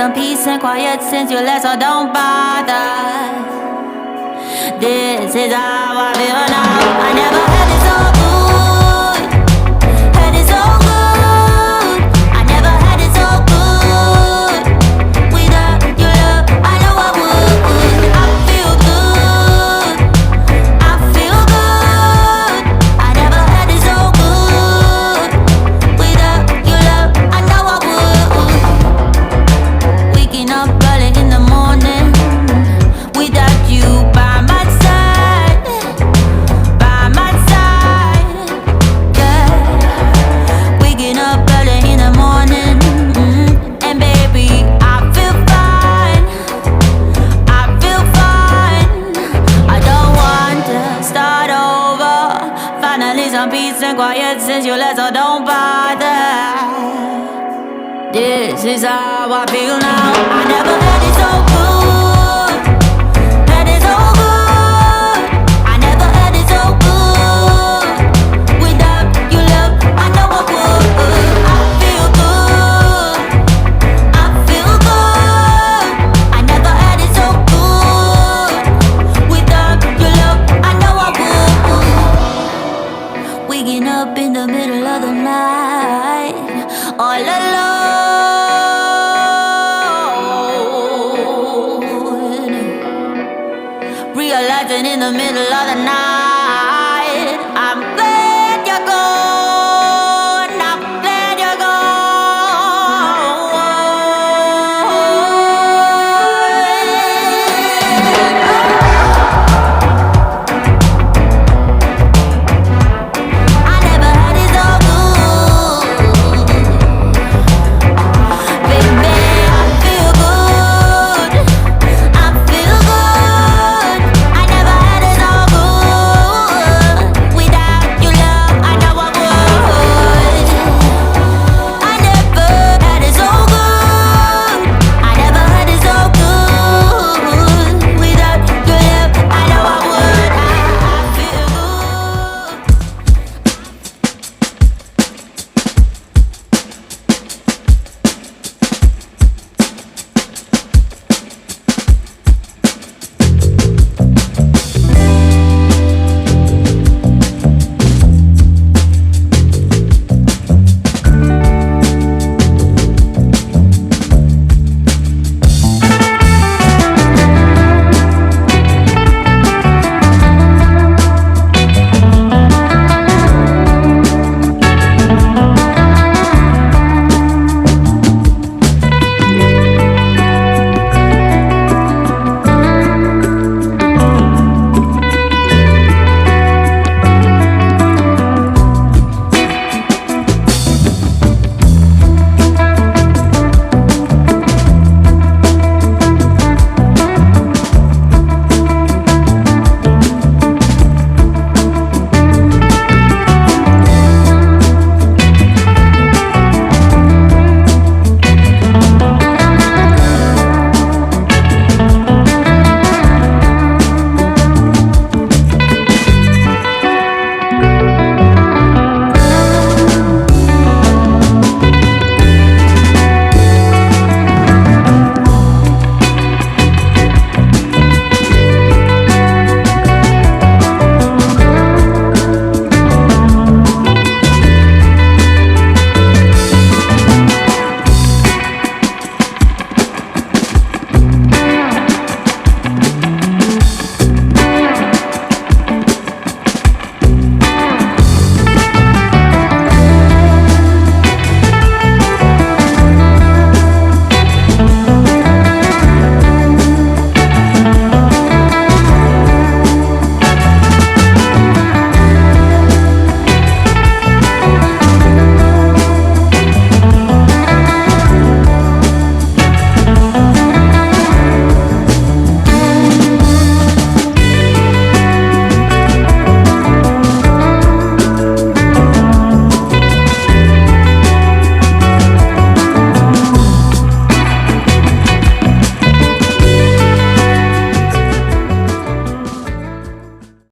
some peace and quiet since you left, so don't bother. This is how I feel now. I never had it so good, had it so good. I never had it so good. Without your love, I know I would. I feel good, I feel good. I never had it so good. Without your love, I know I would. Waking up early in the morning without you by my side, yeah. Waking up early in the morning, and baby, I feel fine, I feel fine. I don't want to start over. Finally some peace and quiet since you left, so don't bother. This is how I feel now. I never had it so good, had it so good. I never had it so good. Without your love, I know I would. I feel good, I feel good. I never had it so good. Without your love, I know I would. Waking up in the middle of the night, all alone, realizing in the middle